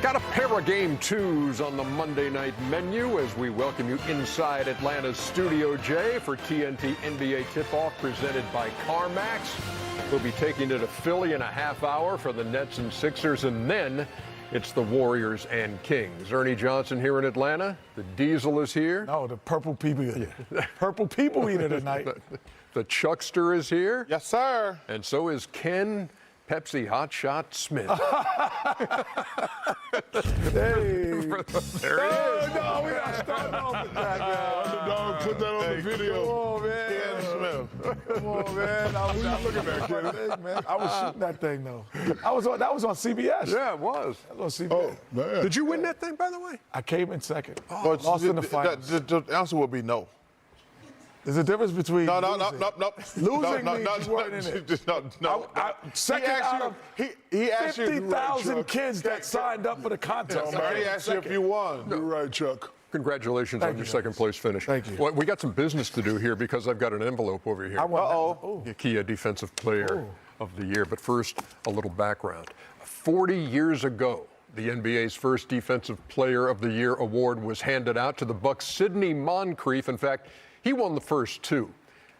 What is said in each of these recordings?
Got a pair of game twos on the Monday night menu as we welcome you inside Atlanta's Studio J for TNT NBA Tip-Off presented by CarMax. We'll be taking it to Philly in a half hour for the Nets and Sixers, and then it's the Warriors and Kings. Ernie Johnson here in Atlanta. The Diesel is here. No, the purple people. Purple people eater tonight. The Chuckster is here. Yes, sir. And so is Ken Pepsi Hotshot Smith. Hey. There he is. No, we're not starting off with that, man. Underdog, put that on the video. Come on, man. Ken Smith. Come on, man. I was not looking at that, Ken. Man. I was shooting that thing, though. That was on CBS. Yeah, it was. That was on CBS. Oh, man. Did you win that thing, by the way? I came in second. But Lost in the finals. The answer would be no. There's a difference between No. Losing means you weren't in it. No. Second out of he asked you 50,000 kids that signed up for the contest. He asked you if you won. You're right, Chuck. Congratulations on your second place finish. Thank you. Well, we got some business to do here because I've got an envelope over here. Uh-oh. Kia Defensive Player of the Year. But first, a little background. 40 years ago, the NBA's first Defensive Player of the Year award was handed out to the Bucks' Sidney Moncrief. In fact, he won the first two.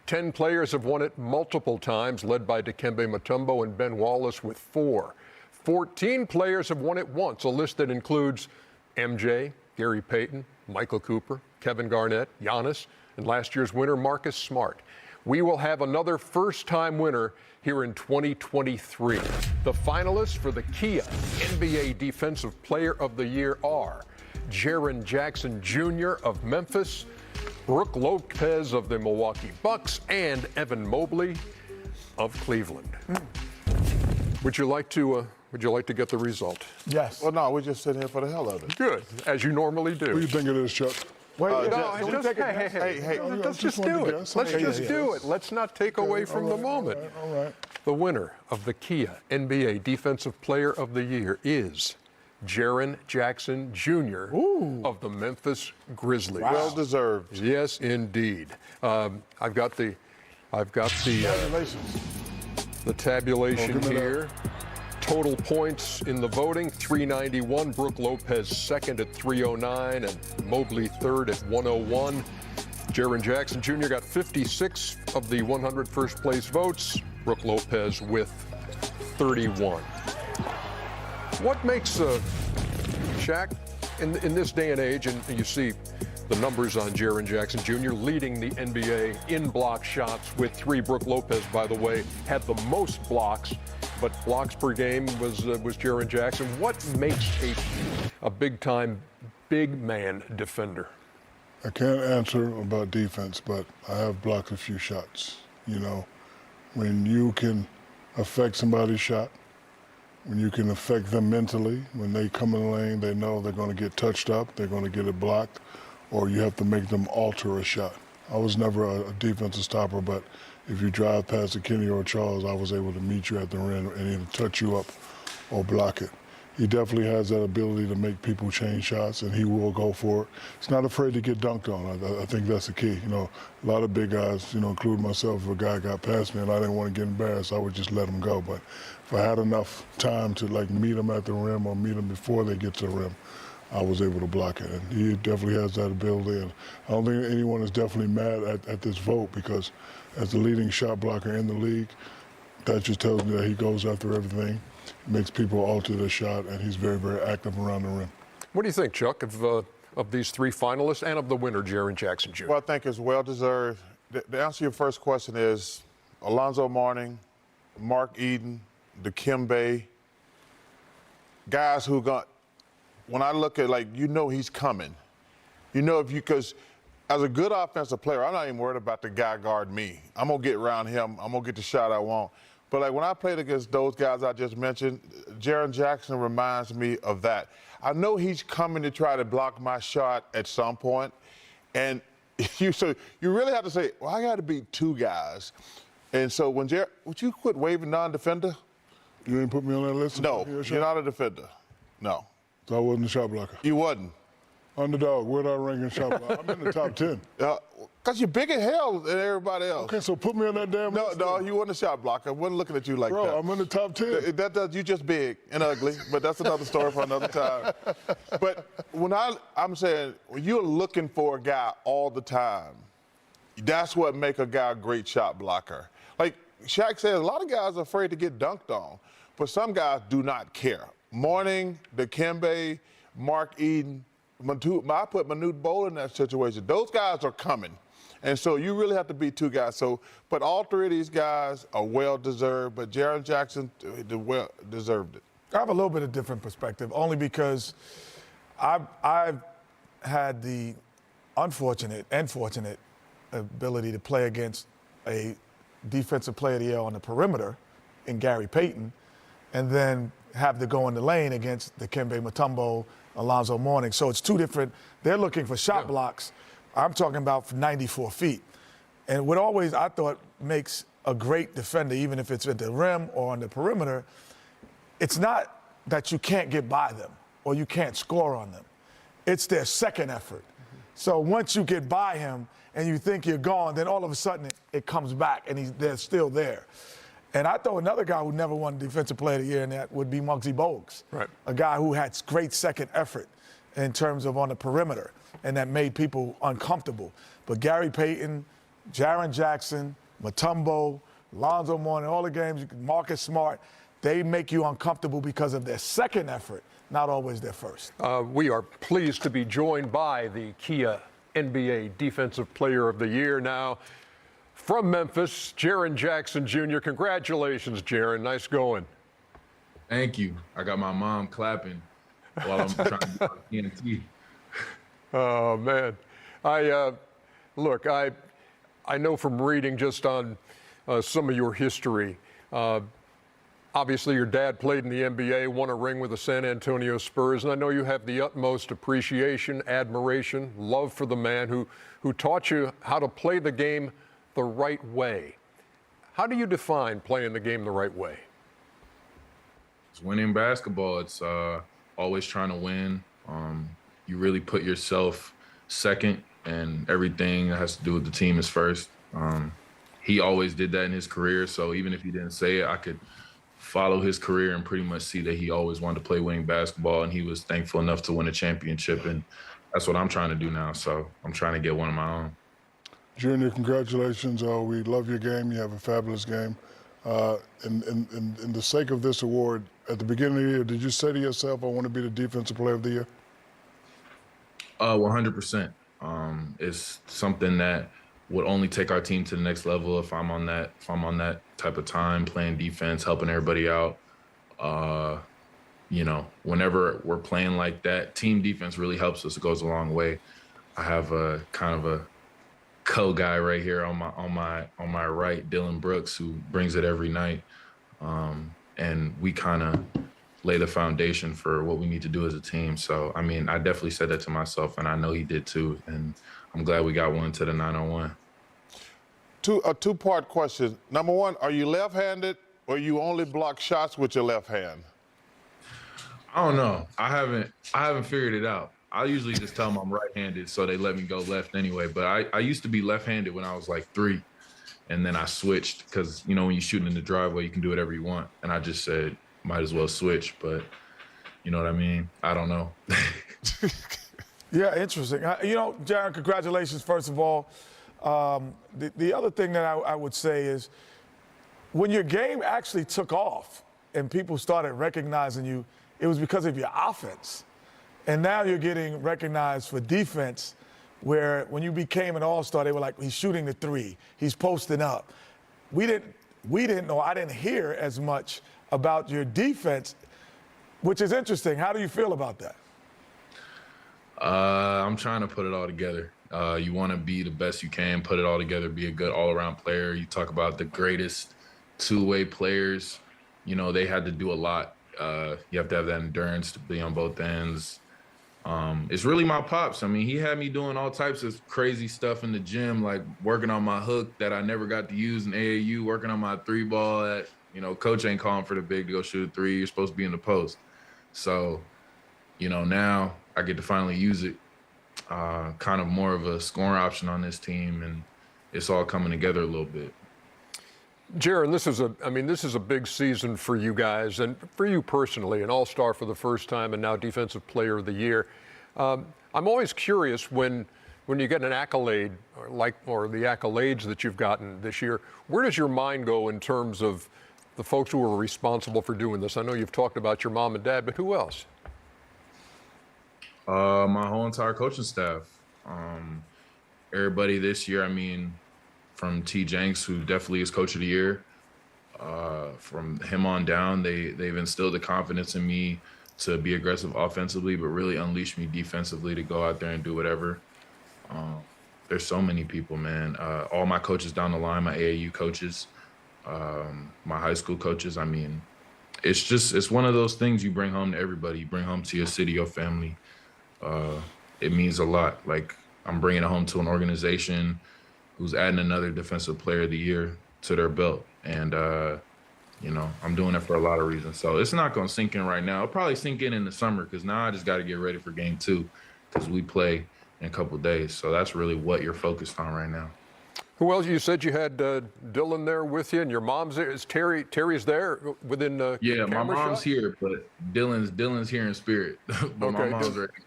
10 players have won it multiple times, led by Dikembe Mutombo and Ben Wallace with 4. 14 players have won it once, a list that includes MJ, Gary Payton, Michael Cooper, Kevin Garnett, Giannis, and last year's winner, Marcus Smart. We will have another first-time winner here in 2023. The finalists for the Kia NBA Defensive Player of the Year are Jaren Jackson Jr. of Memphis, Brook Lopez of the Milwaukee Bucks, and Evan Mobley of Cleveland. Would you like to get the result? Yes. Well, no, we're just sitting here for the hell of it. Good, as you normally do. What do you think of this, Chuck? Wait, Hey, Let's just do it. Let's just do it. Let's not take away from the moment. All right. The winner of the Kia NBA Defensive Player of the Year is Jaren Jackson Jr. of the Memphis Grizzlies. Well deserved. Yes, indeed. I've got the tabulation here. Total points in the voting: 391. Brook Lopez second at 309, and Mobley third at 101. Jaren Jackson Jr. got 56 of the 100 first place votes. Brook Lopez with 31. What makes Shaq in this day and age, and you see the numbers on Jaren Jackson Jr. leading the NBA in block shots with 3. Brook Lopez, by the way, had the most blocks, but blocks per game was Jaren Jackson. What makes a big-time, big man defender? I can't answer about defense, but I have blocked a few shots. You know, when you can affect somebody's shot, when you can affect them mentally, when they come in the lane, they know they're going to get touched up, they're going to get it blocked, or you have to make them alter a shot. I was never a defensive stopper, but if you drive past a Kenny or a Charles, I was able to meet you at the rim and either touch you up or block it. He definitely has that ability to make people change shots, and he will go for it. He's not afraid to get dunked on. I think that's the key. You know, a lot of big guys, you know, including myself, if a guy got past me and I didn't want to get embarrassed, I would just let him go. But if I had enough time to, like, meet him at the rim or meet him before they get to the rim, I was able to block it. And he definitely has that ability. And I don't think anyone is definitely mad at this vote, because as the leading shot blocker in the league, that just tells me that he goes after everything, makes people alter their shot, and he's very, very active around the rim. What do you think, Chuck, of these 3 finalists and of the winner, Jaren Jackson Jr.? Well, I think it's well deserved. The answer to your first question is Alonzo Mourning, Mark Eden, Dikembe, guys who got. When I look at, like, you know he's coming. You know, because as a good offensive player, I'm not even worried about the guy guarding me. I'm going to get around him. I'm going to get the shot I want. But, like, when I played against those guys I just mentioned, Jaren Jackson reminds me of that. I know he's coming to try to block my shot at some point. And you really have to say, well, I got to beat 2 guys. And so when would you quit waving non-defender? You didn't put me on that list? No, you're not a defender. No. So I wasn't a shot blocker? You wasn't. Underdog, where'd I rank in shot block? I'm in the top 10. Because you're big as hell than everybody else. Okay, so put me on that damn list. No, you weren't a shot blocker. I wasn't looking at you like Bro, that. I'm in the top 10. You just big and ugly, but that's another story for another time. But when I'm saying, when you're looking for a guy all the time, that's what make a guy a great shot blocker. Like Shaq says, a lot of guys are afraid to get dunked on, but some guys do not care. Morning, Dikembe, Mark Eden, I put Manute Bol in that situation. Those guys are coming. And so you really have to be two guys. So, but all three of these guys are well-deserved, but Jaren Jackson deserved it. I have a little bit of different perspective, only because I've had the unfortunate and fortunate ability to play against a defensive player of the year on the perimeter in Gary Payton, and then have to go in the lane against Dikembe Mutombo, Alonzo Mourning. So it's two different. They're looking for shot blocks. I'm talking about from 94 feet. And what always I thought makes a great defender, even if it's at the rim or on the perimeter, it's not that you can't get by them or you can't score on them. It's their second effort. So once you get by him and you think you're gone, then all of a sudden it comes back and they're still there. And I thought another guy who never won Defensive Player of the Year in that would be Muggsy Bogues. Right. A guy who had great second effort in terms of on the perimeter, and that made people uncomfortable. But Gary Payton, Jaren Jackson, Mutombo, Alonzo Mourning, all the games, Marcus Smart, they make you uncomfortable because of their second effort, not always their first. We are pleased to be joined by the Kia NBA Defensive Player of the Year now. From Memphis, Jaren Jackson Jr. Congratulations, Jaren. Nice going. Thank you. I got my mom clapping while I'm trying to do TNT. Oh, man. Look, I know from reading just on some of your history, obviously your dad played in the NBA, won a ring with the San Antonio Spurs, and I know you have the utmost appreciation, admiration, love for the man who taught you how to play the game the right way. How do you define playing the game the right way? It's winning basketball. It's always trying to win. You really put yourself second, and everything that has to do with the team is first. He always did that in his career, so even if he didn't say it, I could follow his career and pretty much see that he always wanted to play winning basketball, and he was thankful enough to win a championship, and that's what I'm trying to do now, so I'm trying to get one of my own. Junior, congratulations. We love your game. You have a fabulous game. In the sake of this award, at the beginning of the year, did you say to yourself, I want to be the Defensive Player of the Year? 100%. It's something that would only take our team to the next level if I'm on that type of time, playing defense, helping everybody out. Whenever we're playing like that, team defense really helps us. It goes a long way. I have a kind of a co-guy right here on my right, Dylan Brooks, who brings it every night. And we kind of lay the foundation for what we need to do as a team. So, I mean, I definitely said that to myself, and I know he did too. And I'm glad we got one to the 901. A two-part question. Number one, are you left-handed or you only block shots with your left hand? I don't know. I haven't figured it out. I usually just tell them I'm right-handed, so they let me go left anyway. But I used to be left-handed when I was like 3, and then I switched because, when you're shooting in the driveway, you can do whatever you want. And I just said, might as well switch, but you know what I mean? I don't know. Yeah, interesting. Jaren, congratulations, first of all. The other thing that I would say is when your game actually took off and people started recognizing you, it was because of your offense. And now you're getting recognized for defense, where when you became an all-star, they were like, he's shooting the 3, he's posting up. We didn't know, I didn't hear as much about your defense, which is interesting. How do you feel about that? I'm trying to put it all together. You want to be the best you can, put it all together, be a good all-around player. You talk about the greatest two-way players. They had to do a lot. You have to have that endurance to be on both ends. It's really my pops. I mean, he had me doing all types of crazy stuff in the gym, like working on my hook that I never got to use in AAU, working on my 3-ball that, coach ain't calling for the big to go shoot a 3. You're supposed to be in the post. So, now I get to finally use it. kind of more of a scoring option on this team, and it's all coming together a little bit. Jaron, this is a big season for you guys and for you personally, an all-star for the first time and now Defensive Player of the Year. I'm always curious when you get an accolade or the accolades that you've gotten this year, where does your mind go in terms of the folks who are responsible for doing this? I know you've talked about your mom and dad, but who else? My whole entire coaching staff. Everybody this year, from T. Jenks, who definitely is Coach of the Year, from him on down, they've instilled the confidence in me to be aggressive offensively, but really unleash me defensively to go out there and do whatever. There's so many people, man. All my coaches down the line, my AAU coaches, my high school coaches. It's one of those things you bring home to everybody. You bring home to your city, your family. It means a lot. Like, I'm bringing it home to an organization who's adding another Defensive Player of the Year to their belt. And, I'm doing it for a lot of reasons. So it's not going to sink in right now. It'll probably sink in the summer, because now I just got to get ready for Game 2, because we play in a couple of days. So that's really what you're focused on right now. Who else? You said you had Dylan there with you, and your mom's there. Is Terry's there within Yeah, my camera mom's shot? here, but Dylan's here in spirit. But my mom's right here.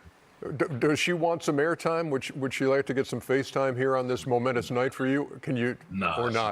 Does she want some airtime? Would she like to get some FaceTime here on this momentous night for you? Can you Nah, or not?